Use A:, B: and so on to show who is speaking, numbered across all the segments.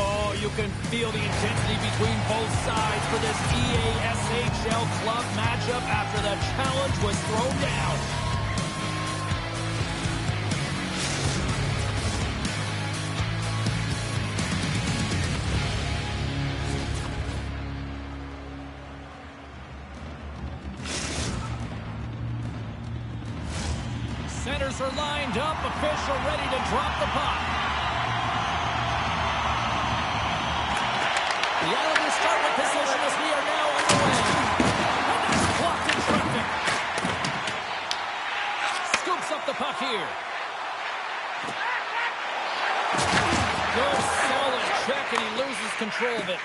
A: Oh, you can feel the intensity between both sides for this EASHL club matchup after the challenge was thrown down. Centers are lined up, official ready to drop the puck. The Islanders start with position as we are now underway. And that's blocked in traffic. Scoops up the puck here. Good solid check, and he loses control of it.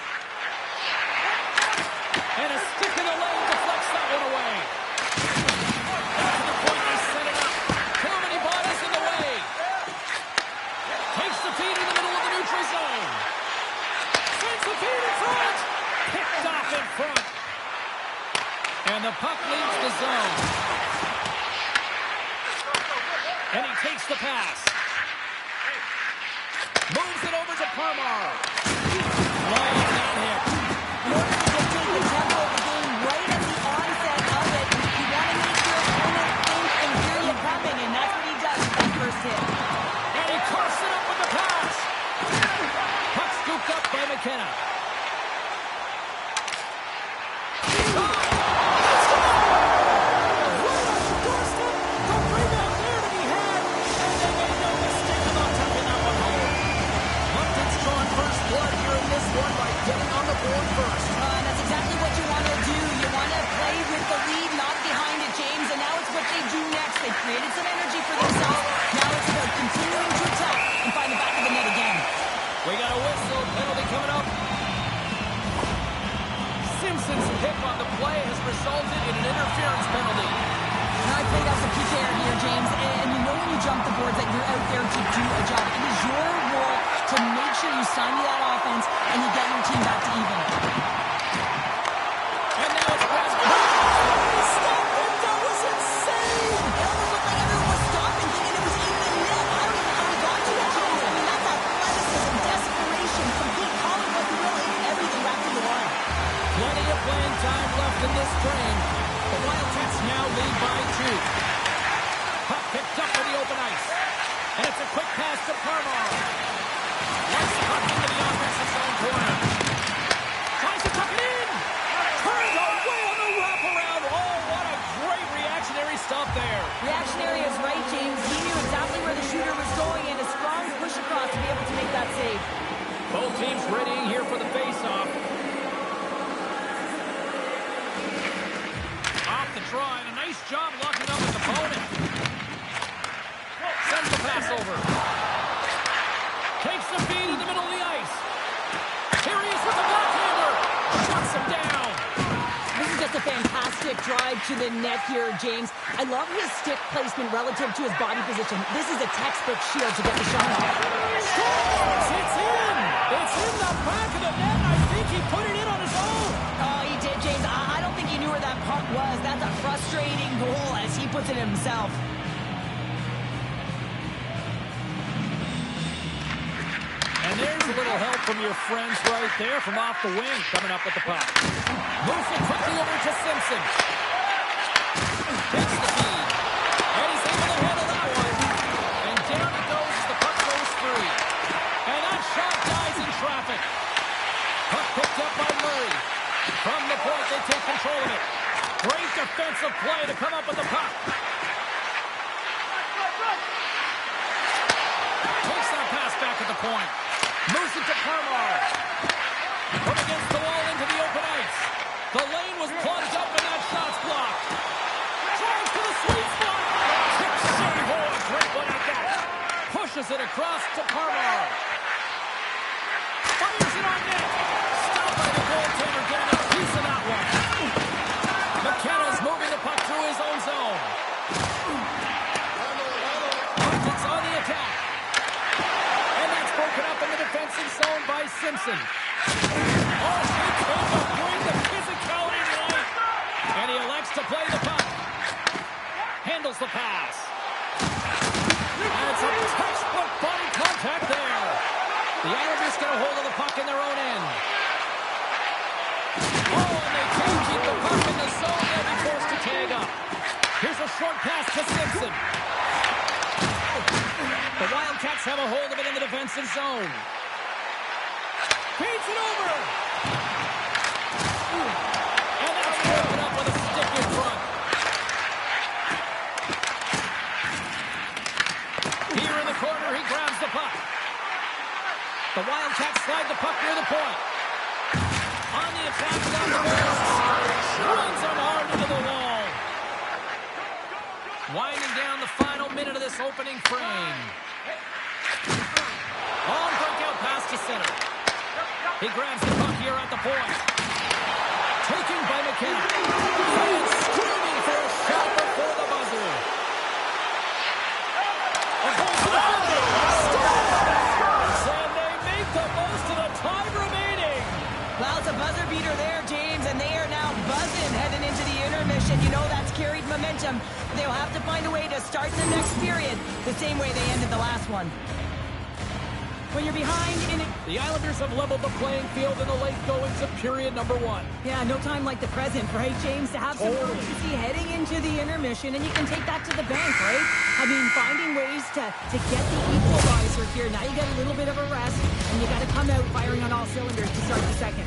A: And a stick in the lane deflects that one away. Back to the point, they set it up. Too many bodies in the way. Takes the feed in the middle of the neutral zone. Sends the feed in front. Picked off in front. And the puck leaves the zone. And he takes the pass. Moves it over to Parmar. Long that hit.
B: In order to dictate the tempo of the game right at the onset of it, you want to make your opponent think and hear you coming, and that's what he does with that first hit.
A: And he coughs it up with the pass. Puck scooped up by McKenna.
B: That's exactly what you want to do. You want to play with the lead, not behind it, James. And now it's what they do next. They created some energy for themselves. Now it's about continuing to attack and find the back of the net again.
A: We got a whistle. Penalty coming up. Simpson's hit on the play has resulted in an interference penalty.
B: Now I played as a PKer here, James. And you know when you jump the boards that you're out there to do a job. It is your role to make sure you sign to that offense and you get your team back to even.
A: And now it's Brad.
B: That was insane! It almost looked like everyone was stopping, thinking it was in the net. I don't even know how he got to it, James. I mean, that's athleticism, desperation, complete calling what you will, and everything back to the line.
A: Plenty of playing time left in this frame. The Wildcats now lead by 2. Puck picked up for the open ice. And it's a quick pass to Parmar. Once the puck into the offensive zone corner. Tries to tuck it in. Turns away on the wraparound. Oh, what a great reactionary stop there.
B: Reactionary is right, James. He knew exactly where the shooter was going, and a strong push across to be able to make that save.
A: Both teams readying here for the face-off. Off the try, and a nice job locking up his opponent. Sends the pass over. Takes the feed in the middle of the ice. Here he is with the backhander. Shuts him down.
B: This is just a fantastic drive to the net here, James. I love his stick placement relative to his body position. This is a textbook shield to get the shot off.
A: Scores! It's in! It's in the back of the net. I think he put it in on his own.
B: Oh, he did, James. I don't think he knew where that puck was. That's a frustrating goal as he puts it himself.
A: And there's a little help from your friends right there from off the wing coming up with the puck. Moves it quickly over to Simpson. Takes the feed. And he's able to handle that one. And down it goes as the puck goes free. And that shot dies in traffic. Puck picked up by Murray. From the point, they take control of it. Great defensive play to come up with the puck. Takes that pass back at the point. Moves it to Parmar. From against the wall into the open ice. The lane was plugged up and that shot's blocked. Drives to the sweet spot. Kick save. Oh, a great one at that. Pushes it across to Parmar. Fires it on net. Stopped by the goaltender getting a piece of that one. McKenna's moving the puck through his own zone. Hunt's on the attack. Broken up in the defensive zone by Simpson. Oh, he couldn't bring the physicality tonight. And he elects to play the puck. Handles the pass. And it's a textbook body just get a hold of the puck in their own end. Oh, and they can't keep the puck in the zone. They'll be forced to tag up. Here's a short pass to Simpson. The Wildcats have a hold of it in the defensive zone. Feeds it over. And that's broken up with a stick in front. Here in the corner, he grabs the puck. The Wildcats slide the puck near the point. On the attack down the wrist. Runs him hard into the wall. Winding down the final minute of this opening frame. On breakout pass to center. He grabs the puck here at the point. Taken by McKenna. Fans screaming for a shot before the buzzer. A goal to the and they make the most of the time remaining.
B: Well, it's a buzzer beater there, James, and they are now buzzing heading into the intermission. You know that's carried momentum. They'll have to find a way to start the next period the same way they ended the last one. When you're behind in it...
A: The Islanders have leveled the playing field in the late goings of period number 1.
B: Yeah, no time like the present, right, James? To have some urgency heading into the intermission, and you can take that to the bank, right? I mean, finding ways to get the equalizer here. Now you get a little bit of a rest, and you got to come out firing on all cylinders to start the second.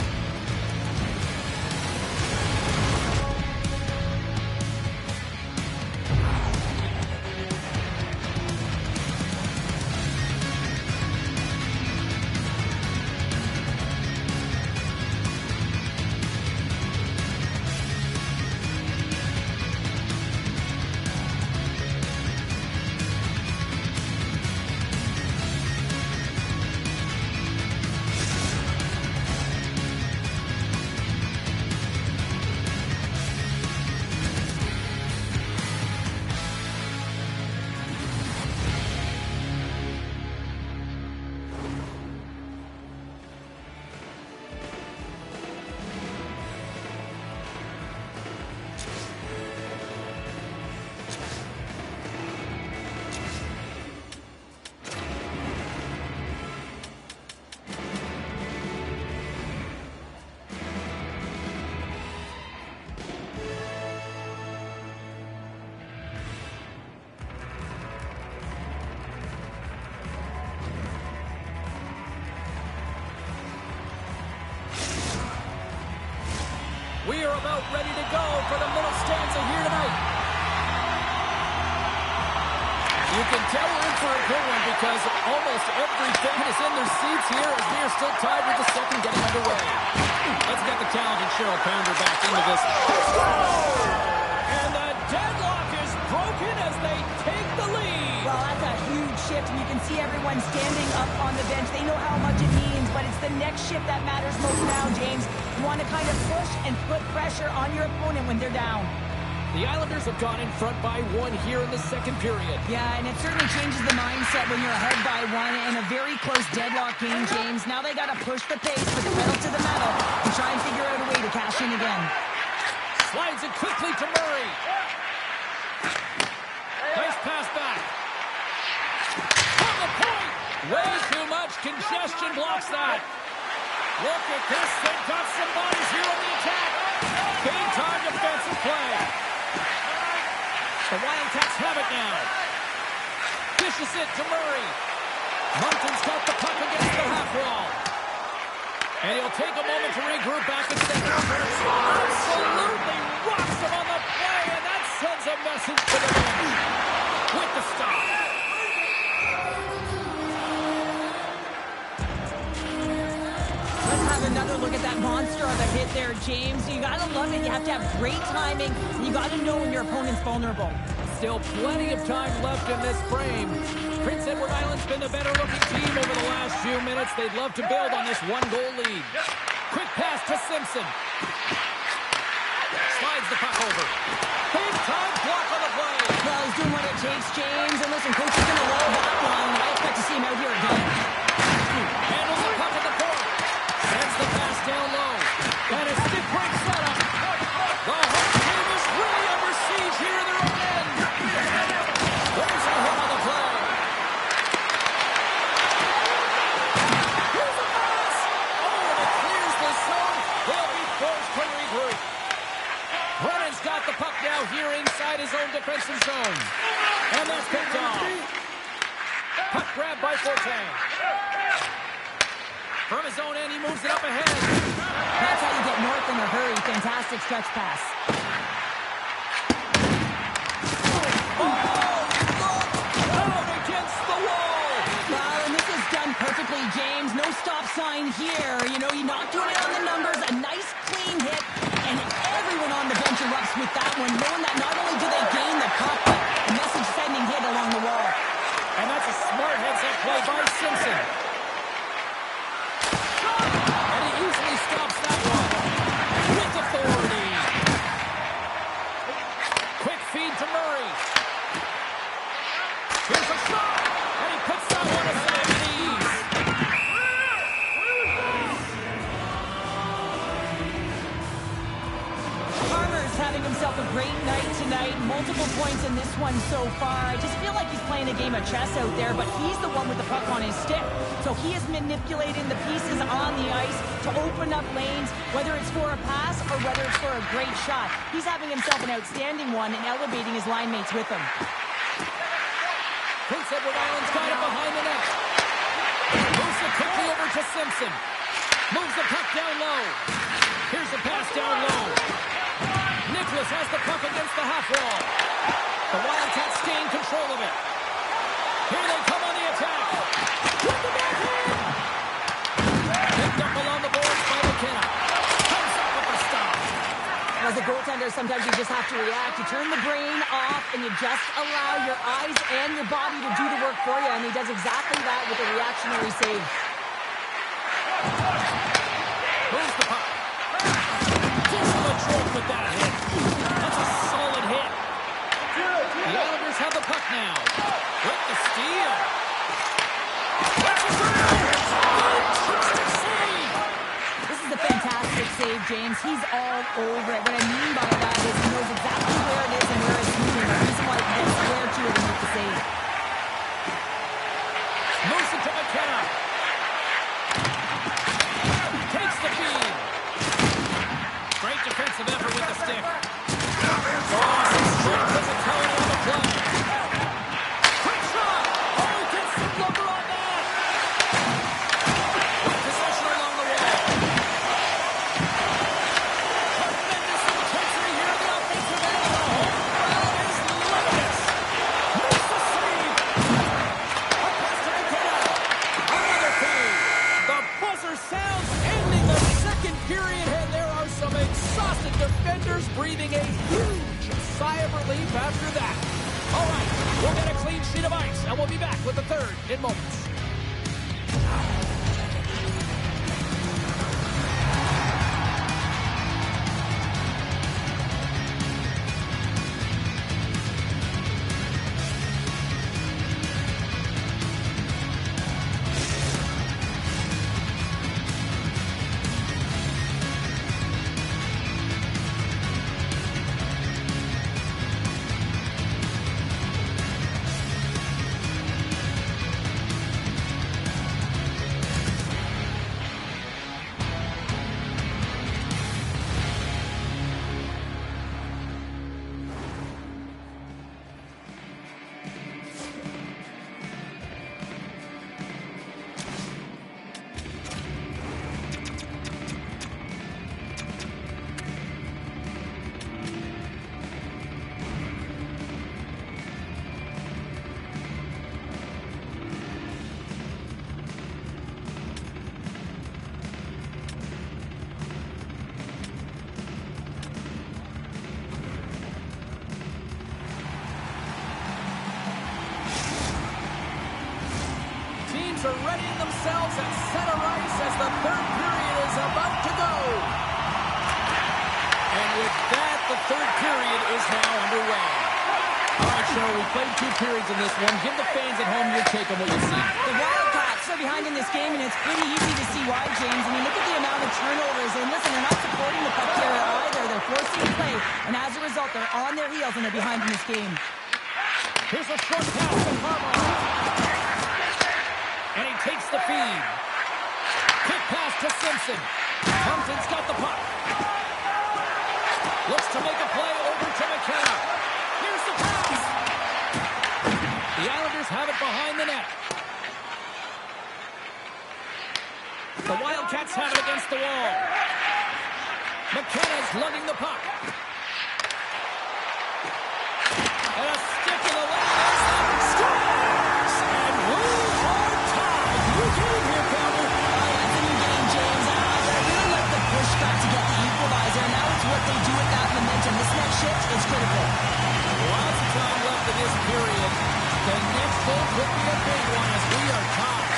A: We are about ready to go for the middle stanza here tonight. You can tell we're in for a good one because almost every fan is in their seats here as we are still tied with the second getting underway. Let's get the talented Cheryl Pounder back into this. And the deadlock is broken as they take the lead.
B: Well, that's a huge shift, and you can see everyone standing up on the bench. They know how much it means, but it's the next shift that matters most now, James. You want to kind of push and put pressure on your opponent when they're down.
A: The Islanders have gone in front by 1 here in the second period.
B: Yeah, and it certainly changes the mindset when you're ahead by 1 in a very close deadlock game, James. Now they got to push the pace, put the pedal to the metal, and try and figure out a way to cash in again.
A: Slides it quickly to Murray. Nice pass back. From the point. Way too much congestion blocks that. Look at this. They've got some bodies here on the attack. Big time defensive play. The Wildcats have it now. Dishes it to Murray. Moncton's got the puck against the half wall. And he'll take a moment to regroup back at center. Absolutely rocks him on the play, and that sends a message to the bench. With the stop.
B: Let's have another look at that monster of a hit there, James. You got to love it. You have to have great timing. You got to know when your opponent's vulnerable.
A: Still plenty of time left in this frame. Prince Edward Island's been the better looking team over the last few minutes. They'd love to build on this 1-goal lead. Quick pass to Simpson. Slides the puck over. Big time block on the play.
B: Well, he's doing what it takes, James. And listen, coach is going to roll that one. I expect to see him out here again.
A: Handles the puck at the point. Sends the pass down low. And a stick break setup. The home team is really under siege here in their own end. There's a hit on the play. Here's a own defensive zone. And that's picked off. Puck grab by Forte. From his own end, he moves it up ahead.
B: That's how you get north in a hurry. Fantastic stretch pass.
A: Out against the wall.
B: Well, and this is done perfectly, James. No stop sign here. You know, you're not doing it on the numbers. A nice, clean hit. And everyone on the bench erupts with that one, knowing that not only do they gain the puck, but a message-sending hit along the wall.
A: And that's a smart heads-up play by Simpson. And he easily stops that one. With authority. Quick feed to Murray. Here's a shot. And he puts that one aside with ease.
B: Farmer's having himself a great night tonight. Multiple points in this one so far. I just feel like he's playing a game of chess out there, but he's the one with the puck on his stick. So he is manipulating the pieces on the ice to open up lanes, whether it's for a pass or whether it's for a great shot. He's having himself an outstanding one and elevating his line mates with him.
A: Prince Edward Island's got it behind the net. Moves it quickly over to Simpson. Moves the puck down low. Here's the pass down low. Nicholas has the puck against the half wall. The Wildcats stay in control of it. Here they come on the attack. With the backhand. Picked up along the boards by McKenna. Comes up with the stop.
B: As a goaltender, sometimes you just have to react. You turn the brain off and you just allow your eyes and your body to do the work for you, and he does exactly that with a reactionary save.
A: Moves the puck. Gives him a jolt with that hit. That's a solid hit. The Islanders have the puck now. With the steal. That's a save.
B: This is a fantastic save, James. He's all over it. What I mean by that is he knows exactly where it is and where it's moving. The reason why he gets square to it and make the save.
A: Moves it to McKenna. Takes the feed. Great defensive effort with the stick. Awesome strength physicality on the play. Quick shot. Oh, he gets some lumber on that. Possession along the wall. Tremendous intensity here in the offensive end. The home crowd is limitless. Makes the save. A pass to McKenna. Another feed. The buzzer sounds, ending the second period, and there are some exhausted defenders breathing a huge sigh of relief after that. All right, we'll get a clean sheet of ice, and we'll be back with the third in moments. Are readying themselves at center ice as the third period is about to go. And with that, the third period is now underway. All right, Cheryl, we played 2 periods in this one. Give the fans at home your take on what you see.
B: The Wildcats are behind in this game, and it's pretty easy to see why, James. I mean, look at the amount of turnovers. And listen, they're not supporting the puck carrier either. They're forcing play, and as a result, they're on their heels, and they're behind in this game.
A: Here's a short pass to Harbaugh. And he takes the feed. Quick pass to Simpson. Compton's got the puck. Looks to make a play over to McKenna. Here's the Wildcats have it behind the net. The Wildcats have it against the wall. McKenna's lugging the puck. And a stick in the left. Scores! And we are tied. You game here, Campbell.
B: It's a new game, James. I really like the push back to get the equalizer. Now it's what they do with that momentum. This next shift is critical.
A: Lots of time left in this period. The next goal could be a big one as we are tied.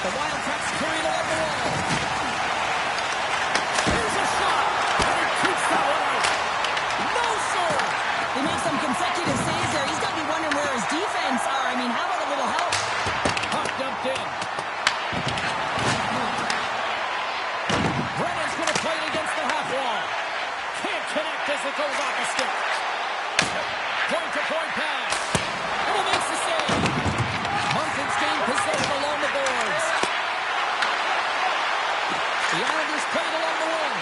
A: The Wildcats carry it along the wall. Here's a shot. And he keeps that one out. No, sir.
B: They make some consecutive saves there. He's got to be wondering where his defense are. I mean, how about a little help?
A: Puck dumped in. Brennan's going to play it against the half wall. Can't connect as it goes off a stick. Point-to-point pass. And he makes the save. Muntins gain possession along the boards. The Islanders play it along the wing.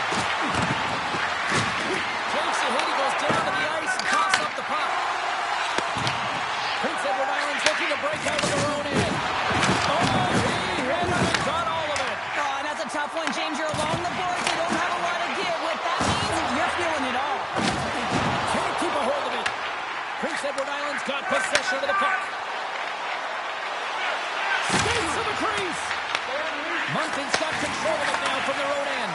A: Takes a hit. He goes down to the ice and coughs up the puck. Prince Edward Island's looking to break out of their own end. Oh, he hit him and got all of it.
B: Oh, and that's a tough one, James. You're along the boards. They don't have a lot of give. What that means, you're feeling it all.
A: Can't keep a hold of it. Prince Edward Island's got possession of the puck. Skates to the crease. Muntins got control of it now from their own end.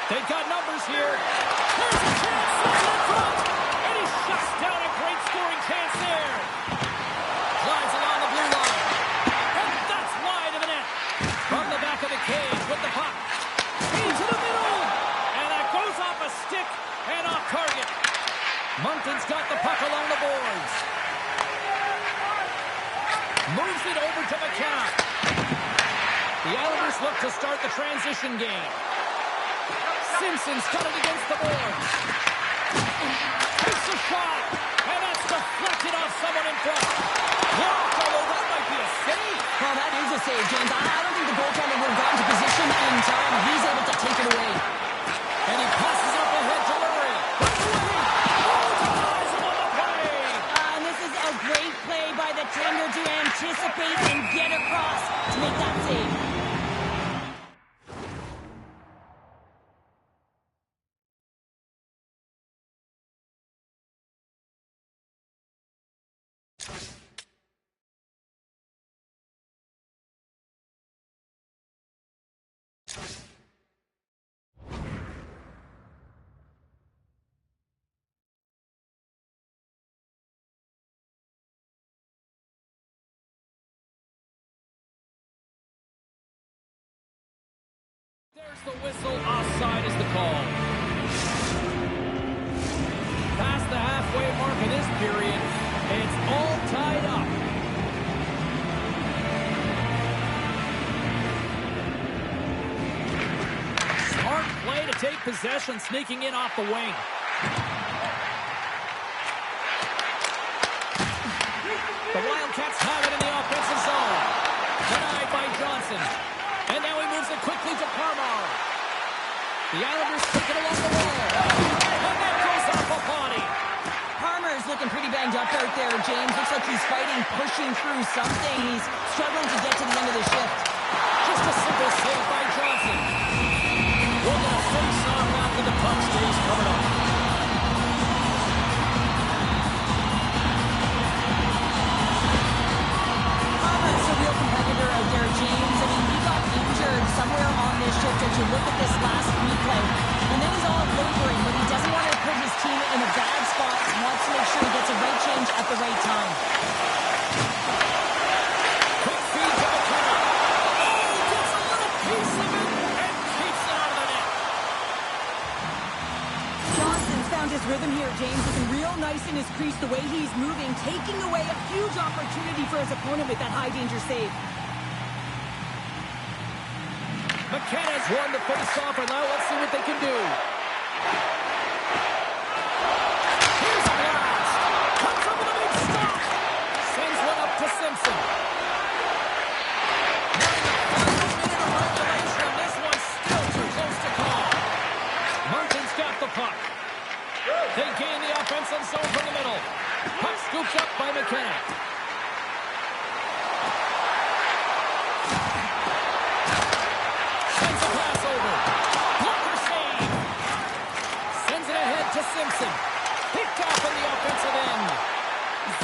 A: They've got numbers here. There's a chance. In front. And he shuts down a great scoring chance there. Glides along the blue line. And that's wide of the net. From the back of the cage with the puck. Into the middle. And that goes off a stick and off target. Muntins got the puck along the boards. Moves it over to McKenna. The Islanders look to start the transition game. Simpson's got it against the boards. Takes a shot. And that's deflected off someone in front. Blocked, although that might be a save.
B: Well, that is a save, James. I don't think the goaltender would have gotten to position in time. He's able to take it away.
A: And he passes up ahead to Murray.
B: And this is a great play by the tender to anticipate and get across to make that save.
A: There's the whistle. Offside is the call. Past the halfway mark of this period, it's all tied up. Smart play to take possession, sneaking in off the wing. The Wildcats have it in the offensive zone. Denied by Johnson. And now he moves it quickly to Parmar. The Islanders stick it along the wall. And that goes off a body.
B: Parmer's looking pretty banged up out there, James. Looks like he's fighting, pushing through something. He's struggling to get to the end of the shift.
A: Just a simple save by Johnson. We'll get a face-off after the puck stays covered up.
B: Parmer's a real competitor out there, James. I mean, he got injured somewhere on this shift as you look at this last replay. And then he's all wavering, but he doesn't want to put his team in a bad spot. He wants to make sure he gets a right change at the right time.
A: Quick feed to McKenna. Oh, he gets a little piece of it and keeps it out of the net.
B: Johnson's found his rhythm here, James. Looking real nice in his crease, the way he's moving, taking away a huge opportunity for his opponent with that high-danger save.
A: McKenna's won the face-off, and now let's see what they can do. Here's a blast. Comes up with a big stop. Sends one up to Simpson. Now in the final minute of regulation, this one's still too close to call. Muntins got the puck. They gain the offensive zone from the middle. Puck scooped up by McKenna. McKenna. Sends a pass over. Blocker save. Sends it ahead to Simpson. Picked off in the offensive end.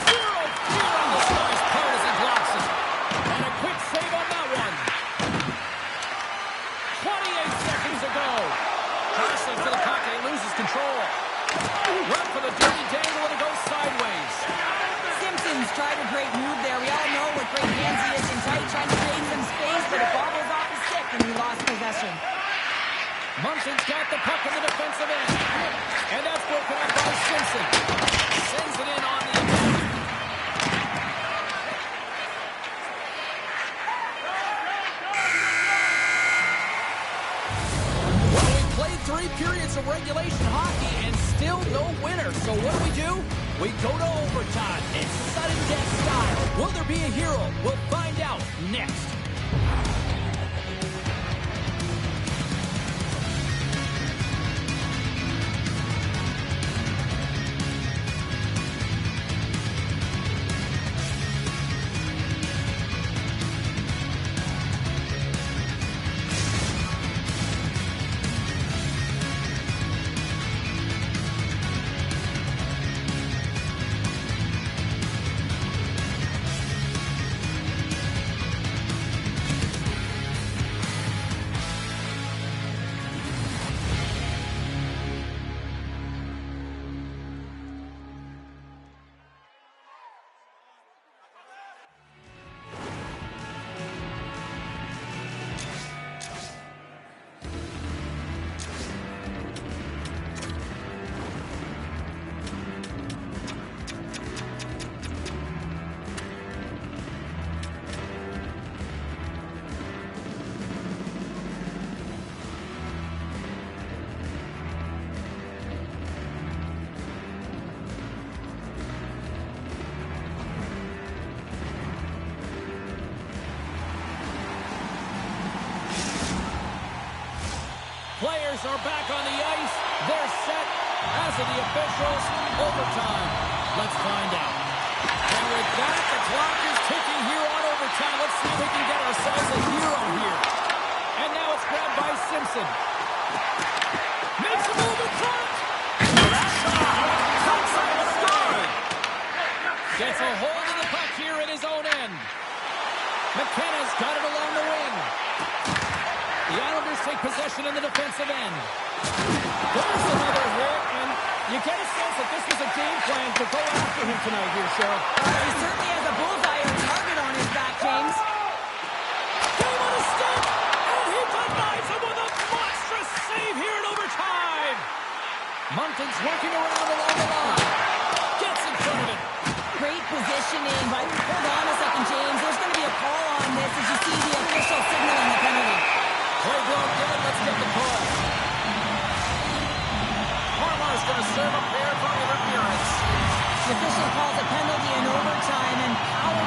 A: Zero fear on this guy's part as he blocks it. And a quick save on that one. 28 seconds to go. Passing to the pocket. He loses control. Run for the dirty dangle and it goes sideways.
B: Simpson's tried a great move there. We all know what great hands he is in tight, trying to create some space, but it bobbles off his stick and he lost possession.
A: Munson's got the puck in the defensive end. And that's broken up by Simpson. Sends it in on the attack. Well, we played 3 periods of regulation hockey and still no winner. So what do? We go to overtime. It's sudden death style. Will there be a hero? We'll find out next. Players are back on the ice. They're set, as are the officials. Overtime. Let's find out. And with that, the clock is ticking here on overtime. Let's see if we can get ourselves a hero here. And now it's grabbed by Simpson. Makes a move in front. Outside the score. Gets a hold of the puck here in his own end. McKenna's got it along the wing. The Islanders take possession in the defensive end. There's another hit, and you get a sense that this was a game plan to go after him tonight here, Cheryl.
B: He certainly has a bullseye or target on his back, James.
A: Game on a stick, and he denies him with a monstrous save here in overtime. Munton's working around along the line. Gets in front of it.
B: Great positioning, but hold on a second, James. There's going to be a call on this as you see the official signaling the penalty.
A: Play blown dead. Let's get the call. Harmar's going to serve a fair by interference.
B: The official calls a penalty in overtime, and power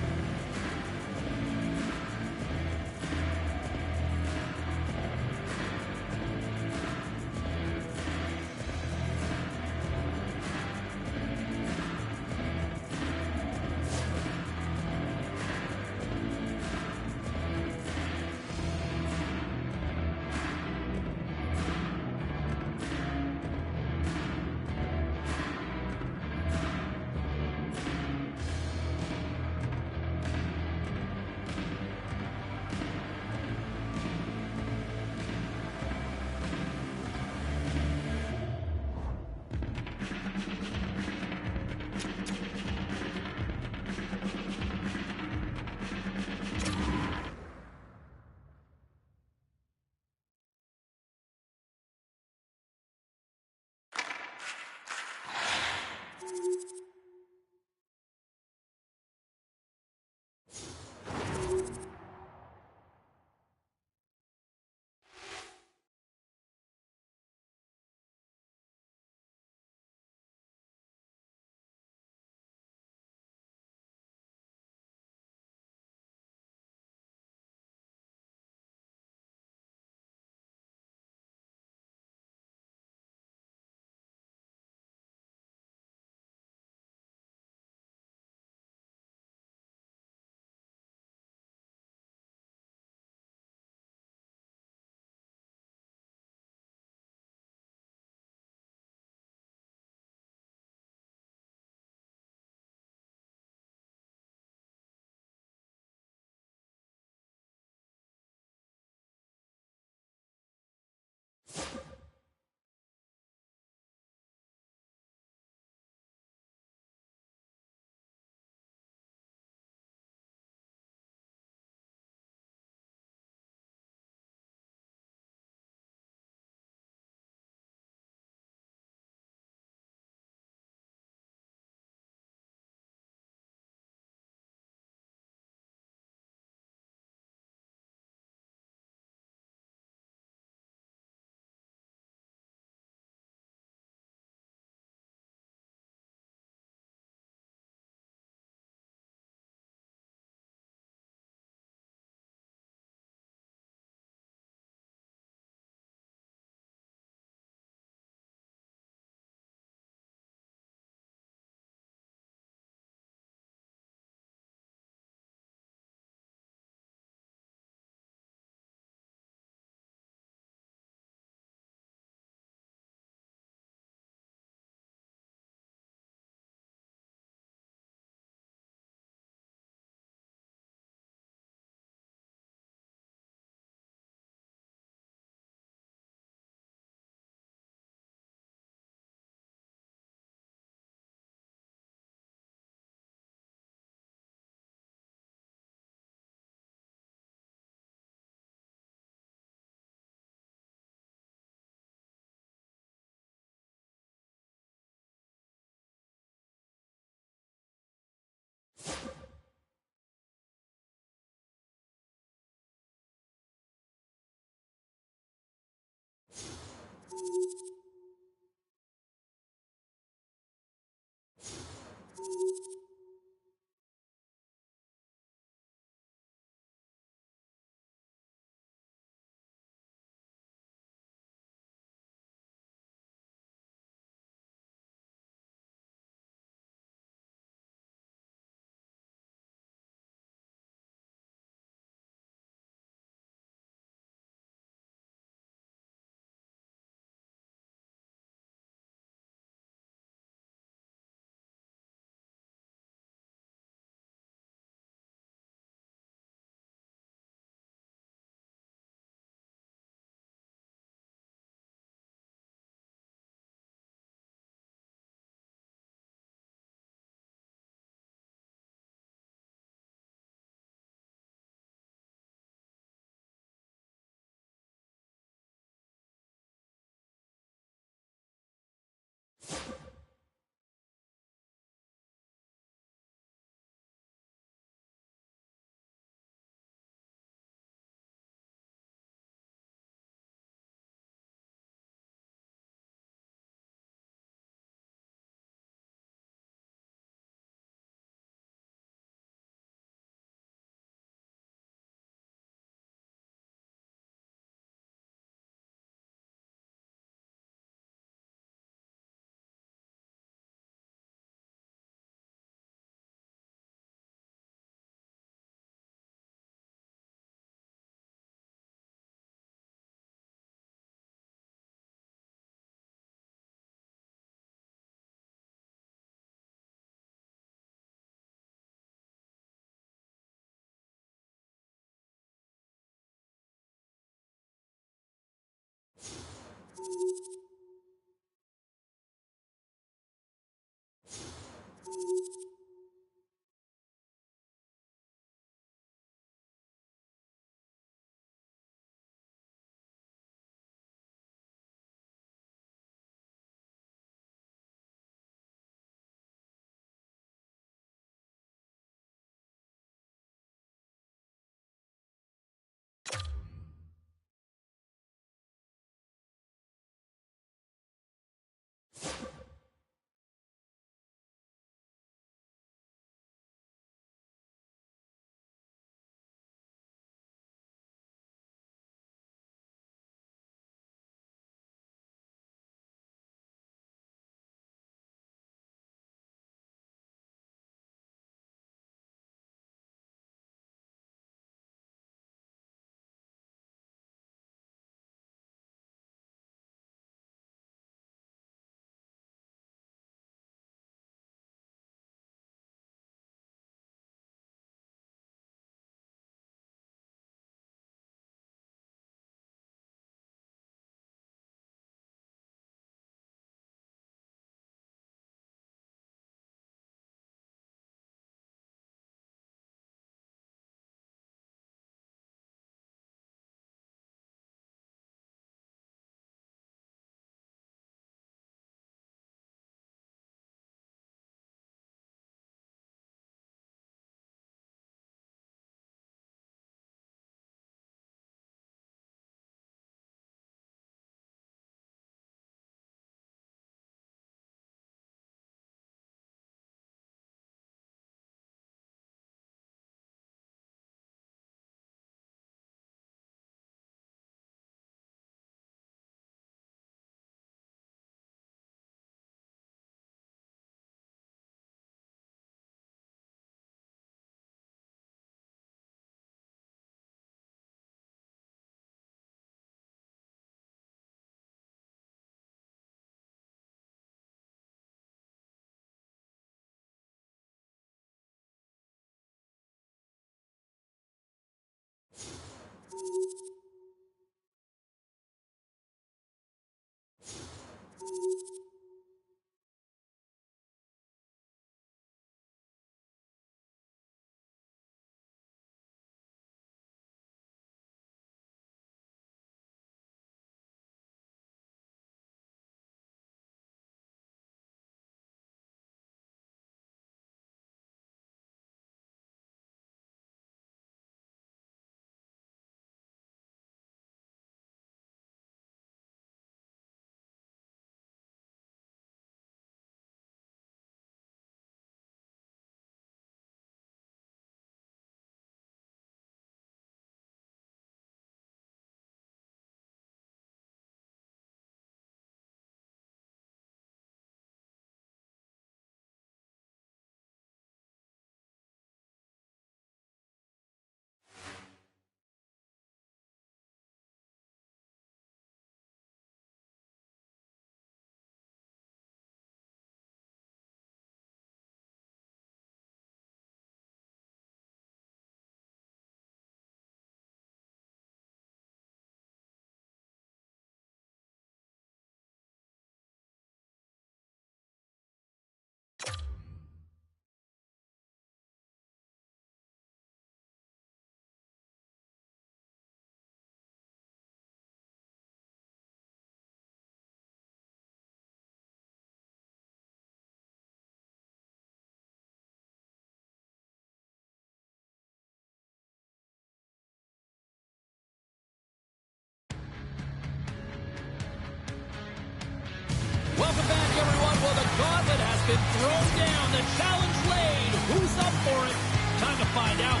A: gauntlet has been thrown down. The challenge laid. Who's up for it? Time to find out.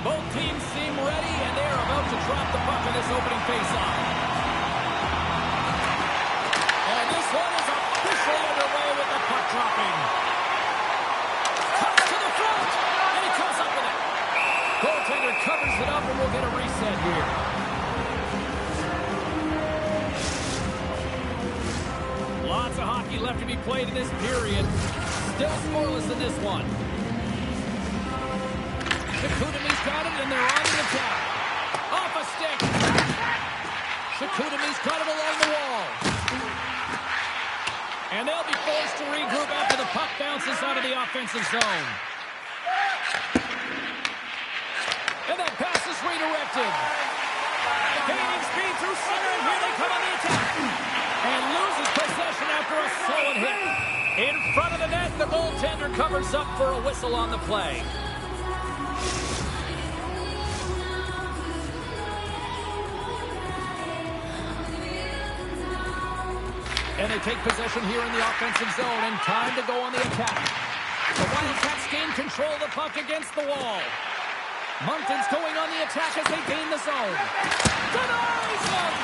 A: Both teams seem ready, and they are about to drop the puck in this opening faceoff. And this one is officially underway with the puck dropping. Cuts to the front, and he comes up with it. Goaltender covers it up, and we'll get a reset here. Lots of hockey left to be played in this period. Still scoreless in this one. Chicoutimi's got it, and they're on the attack. Off a stick. Chicoutimi's got it along the wall. And they'll be forced to regroup after the puck bounces out of the offensive zone. And that pass is redirected. Gaining speed through center, and here they come on the attack. And loses possession after a solid hit. In front of the net, the goaltender covers up for a whistle on the play. And they take possession here in the offensive zone, and time to go on the attack. The Wildcats gain control of the puck against the wall. Moncton's going on the attack as they gain the zone. Denies him!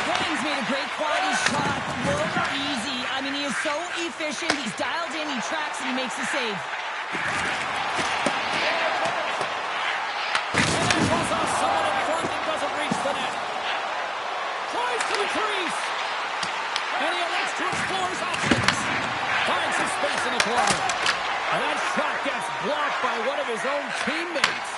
B: Wayne's made a great quality shot. Look easy. I mean, he is so efficient. He's dialed in, he tracks, and he makes the save.
A: And that goes off someone in front that doesn't reach the net. Tries to the crease. And he elects to explore his options. Finds some space in the corner. And that shot gets blocked by one of his own teammates.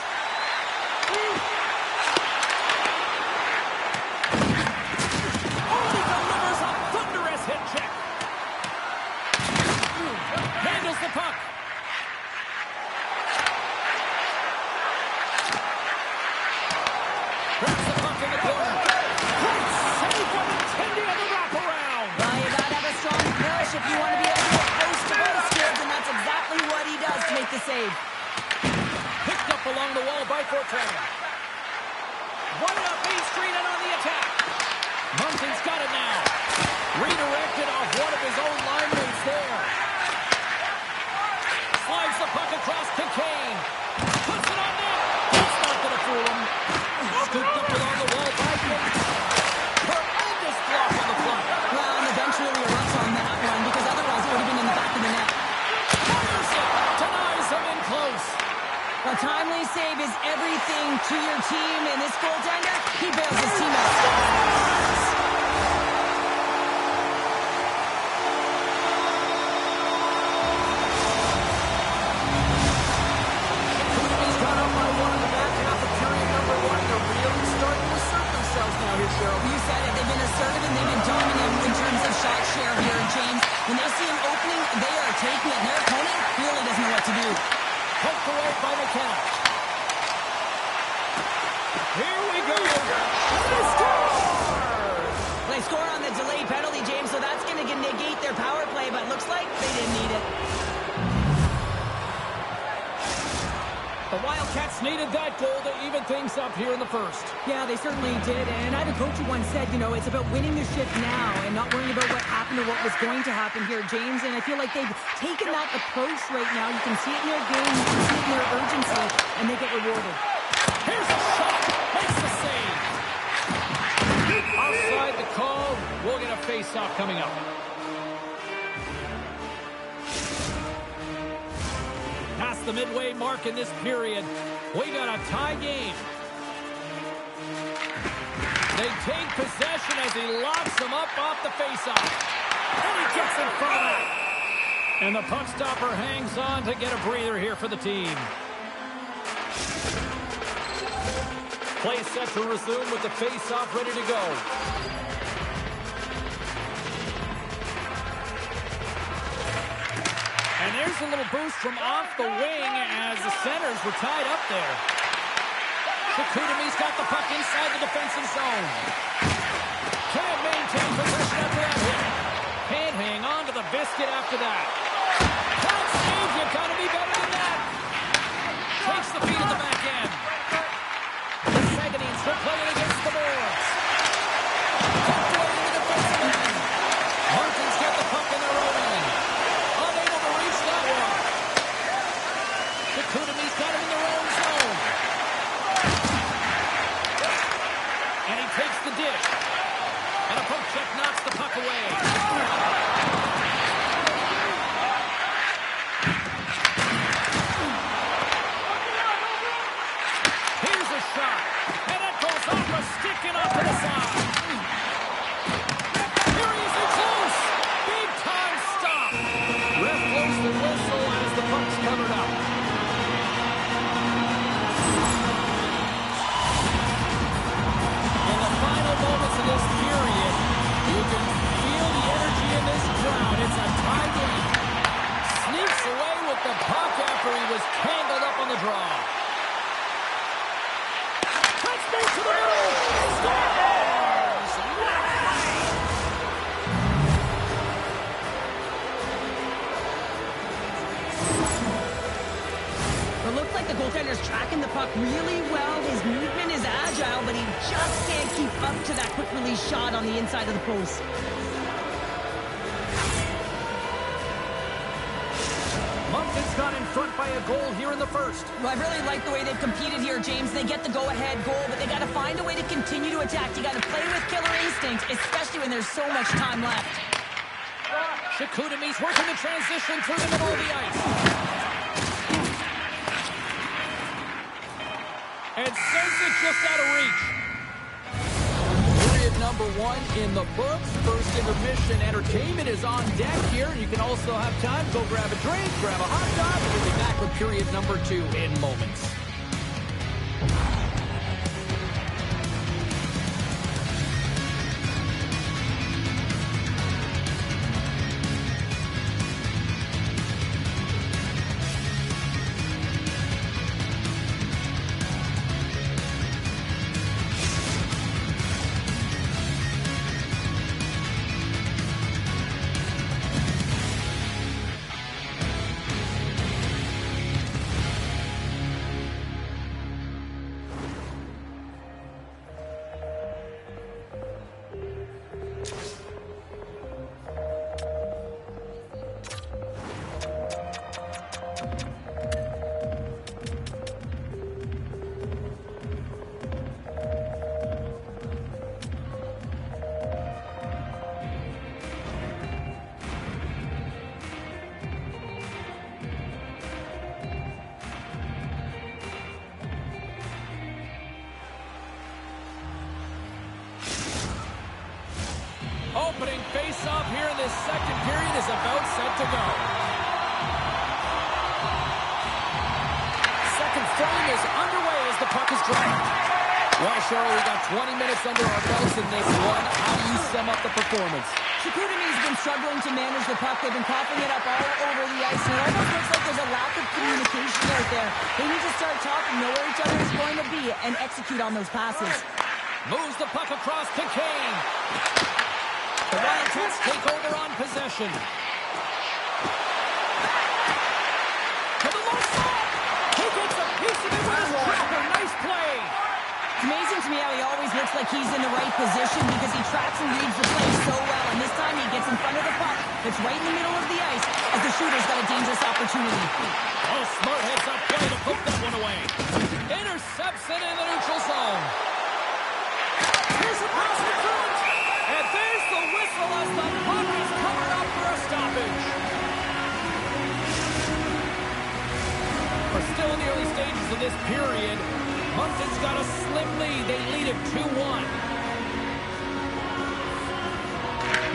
A: Oh, he delivers a thunderous hit check. Handles the puck. Grabs the puck in the corner. Great save from Intendi on the wraparound.
B: Well, you gotta have a strong push if you want to be able to get post-to-post skills, and that's exactly what he does to make the save.
A: Picked up along the wall by Fortran. Right up Main Street and on the attack. Moncton's got it now. Redirected off one of his own line mates there. Slides the puck across to Kane. Puts it on net. That's not going to fool him. Scooped up along the wall by Kane. Tremendous block on the play.
B: Well, and the bench really erupts on that one, because otherwise it would have been in the back of the net.
A: Fires it. Denies him in close.
B: A timely save is everything to your team, and this goaltender, he bails his team out.
A: Chicoutimi's got up by one in the back half of period number one. They're really starting to assert themselves now here, Cheryl.
B: You said it. They've been assertive and they've been dominant in terms of shot share here, James. When they see an opening, they are taking it. Their opponent really doesn't know what to do.
A: Poked away by McKenna. Here we go. They score!
B: They score on the delayed penalty, James, so that's going to negate their power play, but looks like they didn't need it.
A: The Wildcats needed that goal to even things up here in the first.
B: Yeah, they certainly did, and I had a coach who once said, you know, it's about winning the shift now and not worrying about what happened or what was going to happen here, James, and I feel like they've taken that approach right now. You can see it in their game, you can see it in their urgency, and they get rewarded.
A: Here's a shot. Makes the save. Offside the call. We'll get a face-off coming up. Past the midway mark in this period. We got a tie game. They take possession as he locks them up off the face-off. And he gets in front of it. And the puck stopper hangs on to get a breather here for the team. Play set to resume with the face-off ready to go. And there's a little boost from off the wing as the centers were tied up there. Chicoutimi's got the puck inside the defensive zone. Can't maintain possession after that hit. biscuit after that. Can't save. You got to be better than that. Takes the feet in the back end. The Saguenay's still playing against the boards. Tucked away in the defensive end. Martins get the puck in their own end. Unable to reach that one. The Chicoutimi's got him in their own zone. And he takes the dish. And a poke check knocks the puck away. Here's a shot. And it goes off a stick and off to the side. Here he is in close. Big time stop. Ref blows the whistle as the puck's covered up. In the final moments of this period, you can feel the energy in this crowd. It's a tie game. Sneaks away with the puck after he was tangled up on the draw. Let's move to the middle. Scores!
B: It looks like the goaltender's tracking the puck really well. His movement is agile, but he just can't keep up to that quick release shot on the inside of the post.
A: Moncton's got in front by a goal here in the first.
B: Well, I really like the way they've competed here, James. They get the go-ahead goal, but they got to find a way to continue to attack. You got to play with killer instinct, especially when there's so much time left.
A: Chicoutimi's working the transition through the middle of the ice. And sends it just out of reach. Period number 1 in the books. First intermission entertainment is on deck here. You can also have time to go grab a drink, grab a hot dog, and we'll be back with period number 2 in moments. Opening face-off here in this second period is about set to go. Second frame is underway as the puck is dropped. Well, Cheryl, we got 20 minutes under our belts in this one. How do you sum up the performance?
B: Chicoutimi's been struggling to manage the puck. They've been coughing it up all over the ice. And it almost looks like there's a lack of communication out there. They need to start talking, know where each other is going to be, and execute on those passes.
A: Moves the puck across to Kane. The Wildcats take over on possession. To the low slot. He gets a piece of it with his trapper. Nice play.
B: It's amazing to me how he always looks like he's in the right position because he tracks and reads the play so well. And this time he gets in front of the puck. It's right in the middle of the ice as the shooter's got a dangerous opportunity.
A: Oh, smart heads up play to poke that one away. Intercepts it in the neutral zone. Here's a pass in front. And there's the whistle as the puck is covered up for a stoppage. We're still in the early stages of this period. Moncton's got a slim lead. They lead it 2-1.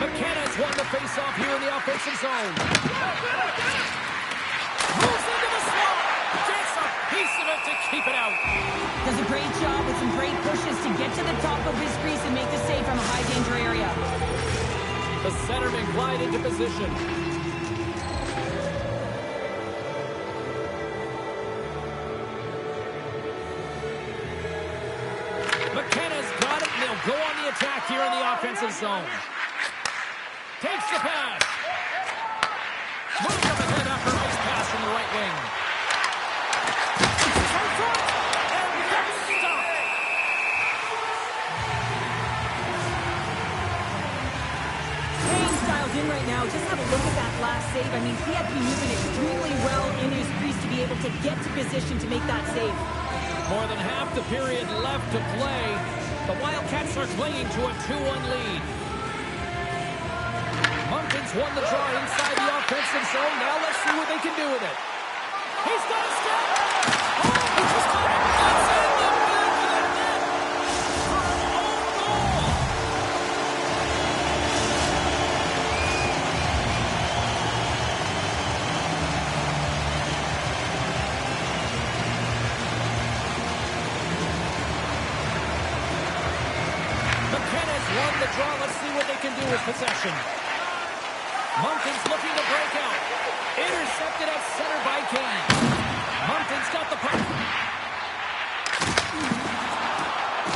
A: McKenna's won the face-off here in the offensive zone. Moves into the slot. Gets a piece of it to keep it out.
B: Does a great job with some great pushes to get to the top of his crease and make the save from a high-danger area.
A: The centerman glide into position. McKenna's got it, and they'll go on the attack here in the offensive zone. Takes the pass. wing. It's in front, and that's stopped.
B: Kane's dialed in right now. Just have a look at that last save. I mean, he had to be moving extremely well in his crease to be able to get to position to make that save.
A: More than half the period left to play. The Wildcats are clinging to a 2-1 lead. Moncton's won the draw inside the offensive zone. Now let's see what they can do with it. He's got a step. Oh, he just got it. It's in the back of the net for an own goal. McKenna's won the draw. Let's see what they can do with possession. Moncton's looking to break out. Intercepted at center by Kane. Moncton's got the puck.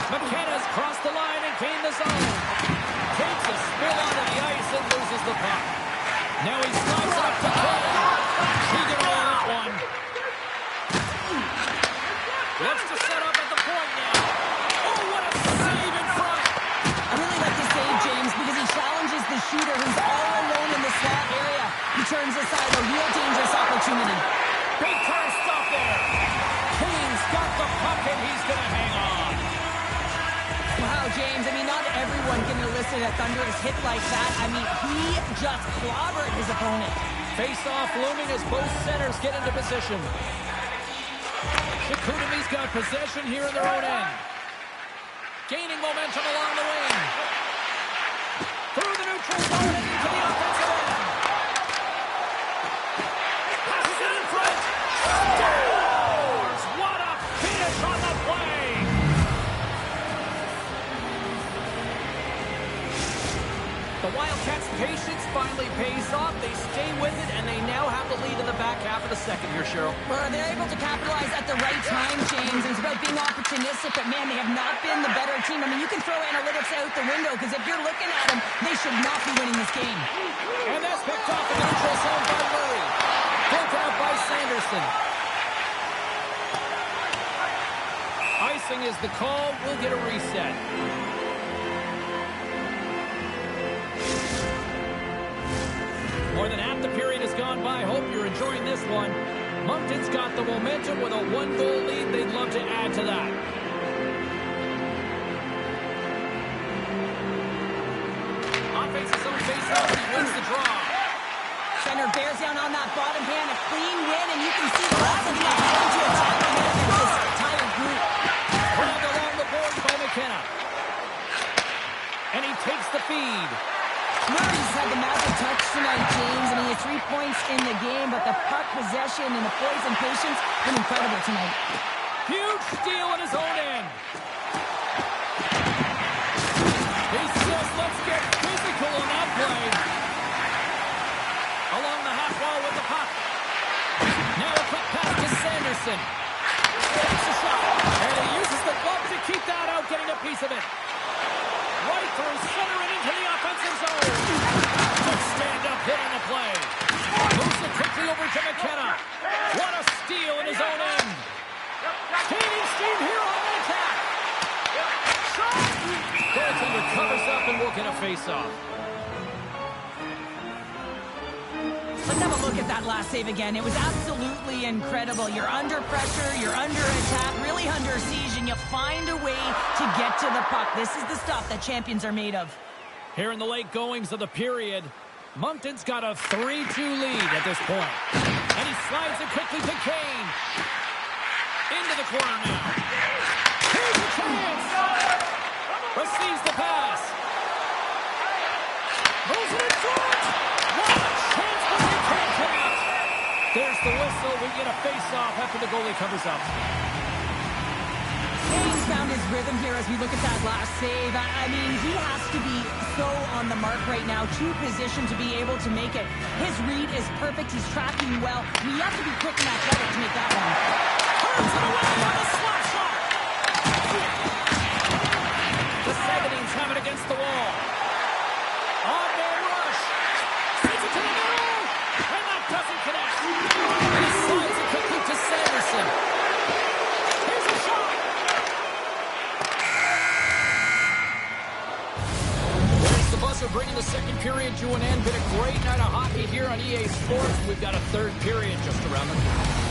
A: McKenna's crossed the line and gained the zone. Takes a spill onto the ice and loses the puck. Now he slides it up to Kane. He can roll that one. Looks to set up at the point now. Oh, what a save in front.
B: I really like this save, James, because he challenges the shooter who's all alone in the slot area. He turns aside a real dangerous opportunity.
A: Big time stop there. Kane's got the puck and he's going to hang on.
B: Wow, James, I mean, not everyone can elicit a thunderous hit like that. I mean, he just clobbered his opponent.
A: Face-off looming as both centers get into position. Chicoutimi's got possession here in their own end. Gaining momentum along the wing. Through the neutral zone and into the offensive end. Passes it in front. Scores! What a finish on the play! The Wildcats' patience finally pays off. They stay with it, and they now have the lead in the back half of the second here, Cheryl.
B: Well, they're able to capitalize at the right time, James. It's about being opportunistic, but man, they have not been the better team. I mean, you can throw analytics out the window, because if you're looking at them, they should not be winning this game.
A: And that's picked off in the neutral zone by Murray. Broken out by Sanderson. Icing is the call. We'll get a reset. More than half the period has gone by. Hope you're enjoying this one. Moncton's got the momentum with a 1-goal lead. They'd love to add to that. Offense's own face-off. He wins the draw.
B: Center bears down on that bottom hand. A clean win, and you can see the rest of the trying to attack against this entire group.
A: Pulled along the boards by McKenna. And he takes the feed.
B: Murray's had the magic touch tonight, James. I mean, he has 3 points in the game, but the puck possession and the poise and patience been incredible tonight.
A: Huge steal in his own end. He says, let's get physical on that play. Along the half wall with the puck. Now a quick pass to Sanderson. Takes a shot. And he uses the glove to keep that out, getting a piece of it. Right through center and into the offensive zone. Good stand-up hit on the play. Moves it quickly over to McKenna. What a steal in his own end. Gaining steam here on the attack. Shot! Goaltender covers up and we'll get a face-off.
B: Let's have a look at that last save again. It was absolutely incredible. You're under pressure, you're under attack, really under siege, and you find a way to get to the puck. This is the stuff that champions are made of.
A: Here in the late goings of the period, Moncton's got a 3-2 lead at this point. And he slides it quickly to Kane. Into the corner now. Here's a chance. Receives the pass. Moves it in front. What a chance, but they can't connect. There's the whistle. We get a face-off after the goalie covers up.
B: Kane's found his rhythm here as we look at that last save. I mean, he has to be so on the mark right now, to position to be able to make it. His read is perfect. He's tracking well. You have to be quick and athletic to make that one.
A: Turns it away on a slap shot. The Saguenay's have it against the wall. On their rush. Sends it to the middle. And that doesn't connect. And he slides Anderson. Here's a shot. There's the buzzer bringing the second period to an end. Been a great night of hockey here on EA Sports. We've got a third period just around the corner.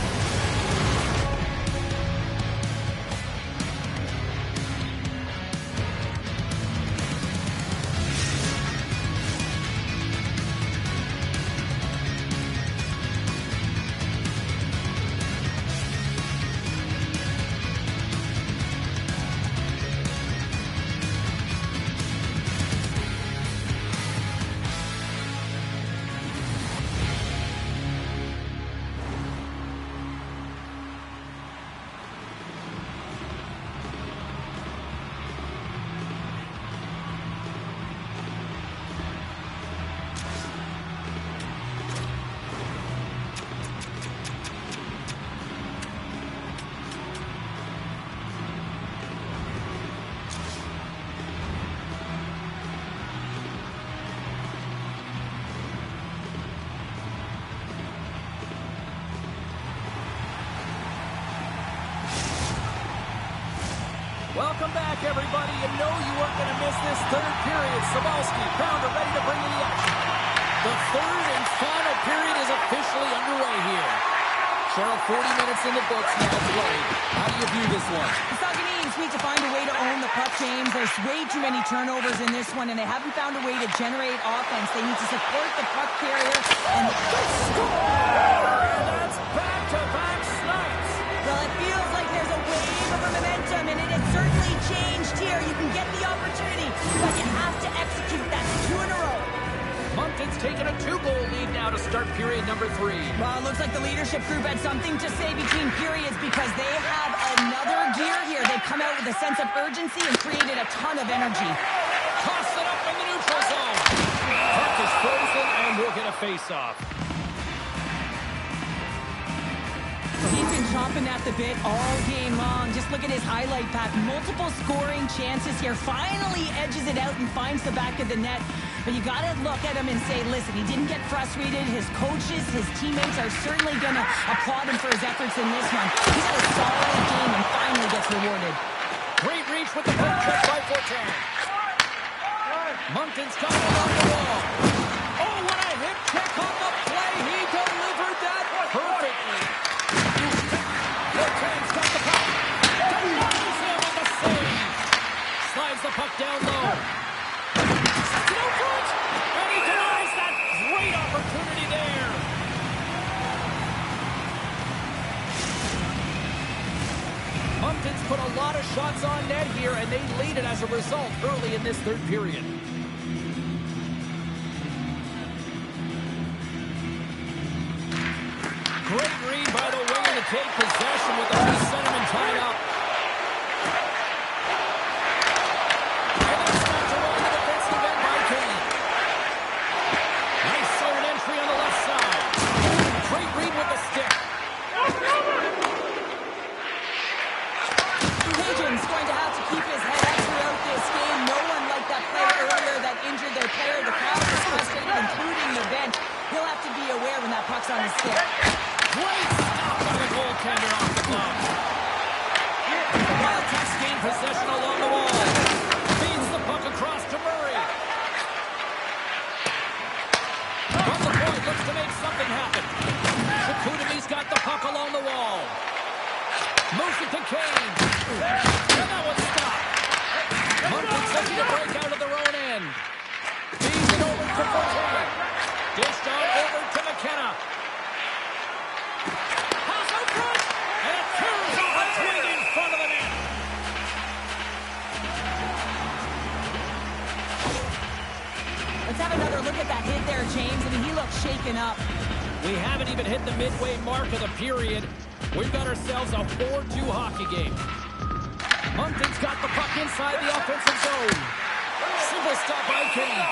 A: Welcome back, everybody. You know you weren't going to miss this third period. Sabalski, Pounder ready to bring in the action. The third and final period is officially underway here. Cheryl, 40 minutes in the books now played. How do you view this one?
B: The Saguenayans need to find a way to own the puck, James. There's way too many turnovers in this one, and they haven't found a way to generate offense. They need to support the puck carrier and score!
A: That's back-to-back snipes.
B: Well, it feels like there's a wave of momentum, and it has certainly changed here. You can get the opportunity, but you have to execute. That's 2 in a row.
A: Moncton's taken a 2-goal lead now to start period number 3.
B: Well, it looks like the leadership group had something to say between periods because they have another gear here. They've come out with a sense of urgency and created a ton of energy.
A: Toss it up in the neutral zone. Puck is frozen, and we'll get a face-off.
B: He's been chomping at the bit all game long. Just look at his highlight pack. Multiple scoring chances here. Finally edges it out and finds the back of the net. But you got to look at him and say, listen, he didn't get frustrated. His coaches, his teammates are certainly going to applaud him for his efforts in this one. He's had a solid game and finally gets rewarded.
A: Great reach with the puck check by Fortin. Moncton's got it on the wall. Oh, what a hip check on the play. He delivered that perfectly. Fortin's got the puck. Denies him on the save. Slides the puck down low. And he denies that great opportunity there. Moncton's put a lot of shots on net here, and they lead it as a result early in this third period. Great read by the winger to take possession with the two centermen tied up. And that's knocked away the defensive end by Kane. Nice zone entry on the left side. Great read with the stick.
B: Higgins going to have to keep his head up throughout this game. No one like that player earlier that injured their player. The crowd is frustrated, including the bench. He'll have to be aware when that puck's on his stick.
A: Great stop by the goaltender off the glove. The Wildcats gain possession along the wall. Feeds the puck across to Murray. From the point, looks to make something happen. Chicoutimi's got the puck along the wall. Moves it to Kane. And that one's stopped. Moncton's looking to break out of their own end. Feeds it over to Fortin. Dished on over to McKenna. Pass out front. And it turns off a twig in front of the net.
B: Let's have another look at that hit there, James. I mean, he looks shaken up.
A: We haven't even hit the midway mark of the period. We've got ourselves a 4-2 hockey game. Moncton's got the puck inside the offensive zone. Simple stop by Kane.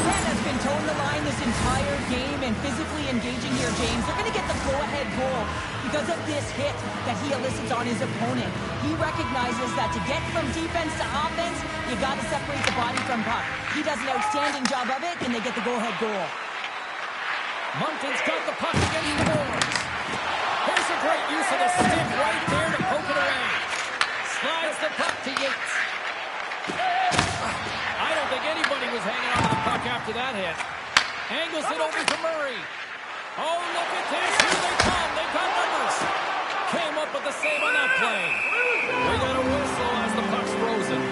B: Brent has been toeing the line this entire game and physically engaging here, James. They're going to get the go-ahead goal because of this hit that he elicits on his opponent. He recognizes that to get from defense to offense, you got to separate the body from puck. He does an outstanding job of it, and they get the go-ahead goal.
A: Moncton's got the puck against the boards. Here's a great use of the stick right there to poke it away. Slides the puck to Yates. I don't think anybody was hanging on to the puck after that hit. Angles it over to Murray. Oh, look at this. Here they come. They've got numbers. Came up with the save on that play. We got a whistle as the puck's frozen.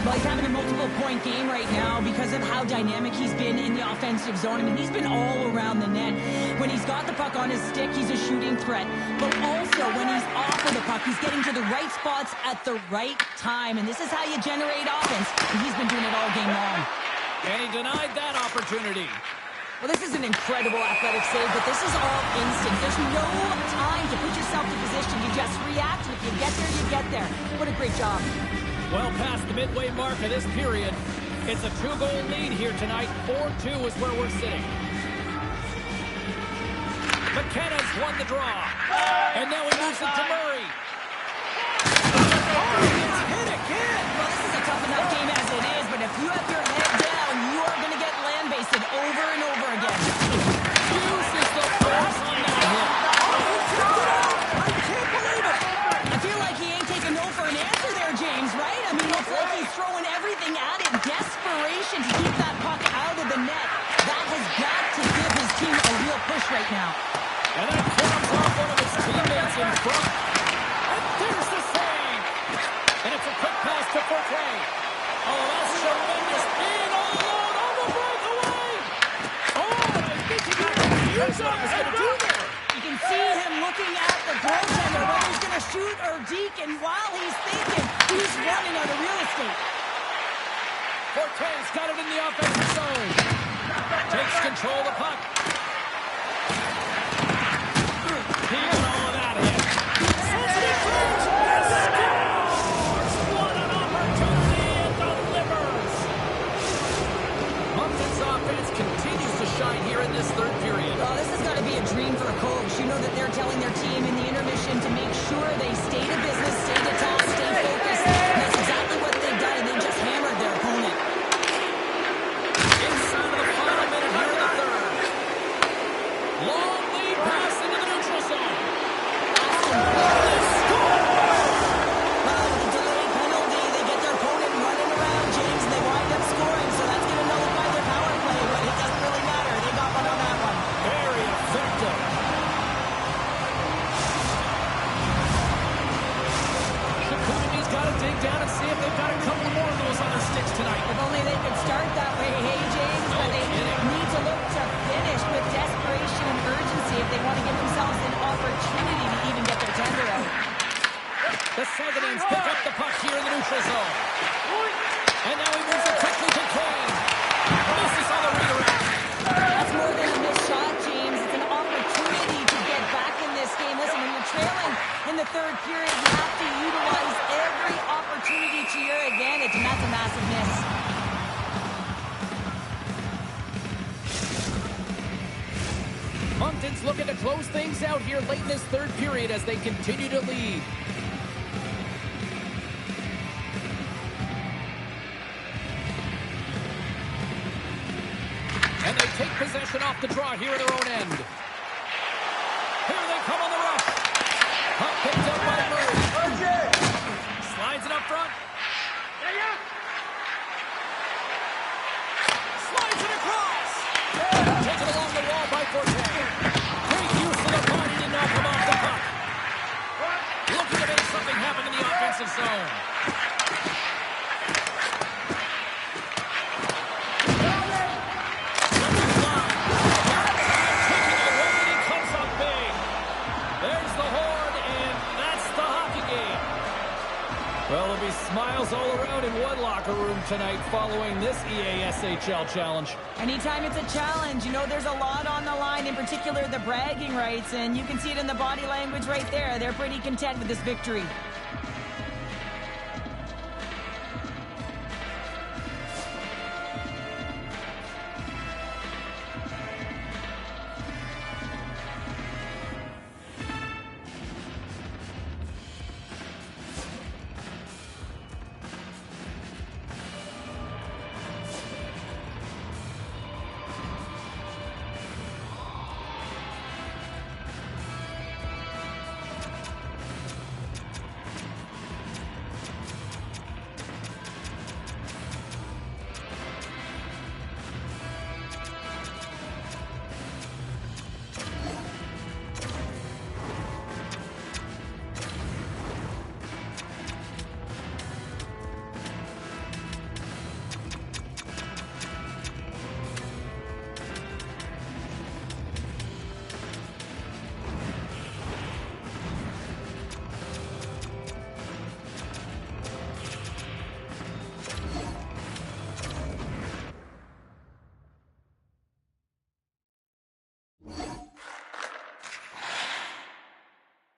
B: Well, he's having a multiple-point game right now because of how dynamic he's been in the offensive zone. I mean, he's been all around the net. When he's got the puck on his stick, he's a shooting threat. But also, when he's off of the puck, he's getting to the right spots at the right time. And this is how you generate offense. And he's been doing it all game long.
A: And he denied that opportunity.
B: Well, this is an incredible athletic save, but this is all instinct. There's no time to put yourself in position. You just react, and if you get there, you get there. What a great job.
A: Well past the midway mark of this period. It's a 2-goal lead here tonight. 4-2 is where we're sitting. McKenna's won the draw. And now he moves it to Murray. Oh, it's hit again.
B: Well, this is a tough enough game as it is, but if you have your head down, you are going to get land-basted over and over again.
A: Uses the force on that hit.
B: Oh, he took it out. I can't believe it. I feel like he ain't taking no for an answer there, James, right? I mean, looks like he's throwing everything at it. Desperation to keep that puck out of the net. That has got to give his team a real push right now.
A: And that comes off one of his teammates in front. And there's the save. And it's a quick pass to Forte. Oh, that's tremendous. Being all alone on the breakaway. Oh, I think he got confused what he was going to do there.
B: You can see him looking at the goaltender, whether he's going to shoot or deke, and while he's thinking, he's running out of real estate.
A: Forte's got it in the offensive zone. Takes control of the puck. He got all of that hit. Sends it in front. And scores! What an opportunity and delivers. Moncton's offense continues to shine here in this third period.
B: Oh, this has got to be a dream for a coach. You know that they're telling their team in the intermission to make sure they stay to business, stay to task, stay focused. And that's exactly what they've done, and they just hammered their opponent.
A: Inside of the final minute here in the third. Long lead pass into the neutral zone. They score!
B: With the delayed penalty, they get their opponent running around, James, and they wind up scoring. So that's going to nullify their power play, but it doesn't really matter. They got one on that one.
A: Very effective. Shakuni's got to dig down and see if they've got a couple more of those on their sticks tonight.
B: If only they could start that way, hey, James,
A: No
B: but they
A: kidding.
B: need to look to finish with desperation and urgency if they want to give themselves an opportunity to even get their tender out.
A: The Saguenay's pick up the puck here in the neutral zone. And now he moves it quickly to Kane. Misses on the redirect.
B: That's more than a missed shot, James. It's an opportunity to get back in this game. Listen, when you're trailing in the third period, you have to utilize every opportunity to your advantage, and that's a massive miss.
A: Moncton's looking to close things out here late in this third period as they continue to lead. And they take possession off the draw here at their own end. Here they come on the rush. Puck picked up by Murray. Slides it up front. Slides it across. Taken along the wall by Forte. Great use of the body to knock him off the puck. Looking to make something happen in the offensive zone. Well, there'll be smiles all around in one locker room tonight following this EASHL challenge.
B: Anytime it's a challenge, you know there's a lot on the line, in particular the bragging rights, and you can see it in the body language right there. They're pretty content with this victory.